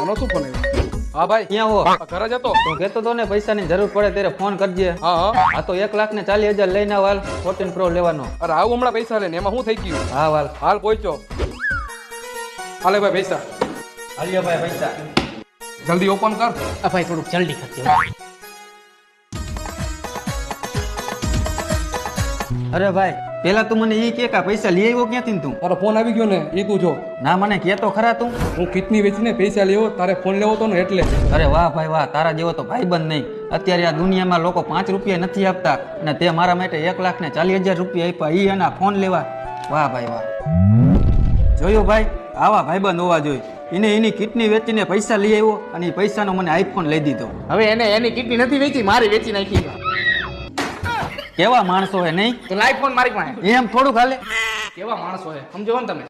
આનો શું ફોન આવ્યો? હા ભાઈ, ક્યાં હો? ઘરે જતો. તું કહેતો તો ને પૈસાની જરૂર પડે ત્યારે ફોન કરજે. હા હા. આ તો 1,40,000 લઈને વાલ 14 પ્રો લેવાનો. અરે આવું હમણાં પૈસા લે ને એમાં શું થઈ ગયું? હા વાલ. હાલ પહોંચ્યો. હાલે ભાઈ પૈસા. હાલ્યો ભાઈ પૈસા. જલ્દી ઓપન કર. ભાઈ થોડુંક જલ્દી કરજો. અરે ભાઈ પેલા તું મને ઈ કે પૈસા લઈ આવ્યો ક્યાંથી ને તું? તારો ફોન આવી ગયો ને એ તું જો. ના મને કહેતો ખરા તું. હું કિડની વેચીને પૈસા લેવો, તારે ફોન લેવો તો ને એટલે. અરે વાહ ભાઈ વાહ, તારા જેવો તો ભાઈબંધ નહીં. અત્યારે આ દુનિયામાં લોકો 5 રૂપિયા નથી આપતા અને તે મારા માટે 1,40,000 રૂપિયા આપ્યા ઈ એના ફોન લેવા. વાહ ભાઈ વાહ. જોયું ભાઈ, આવા ભાઈબંધ હોવા જોઈએ. એને એની કિડની વેચીને પૈસા લઈ આવ્યો અને એ પૈસાનો મને આઈફોન લઈ દીધો. હવે એને એની કિડની નથી વેચી, મારી વેચી નાખી. કેવા માણસો હે નહીં? તો લાઈફ ફોન મારી પાસે. એમ થોડુંક હાલે. કેવા માણસો હે સમજો ને તમે.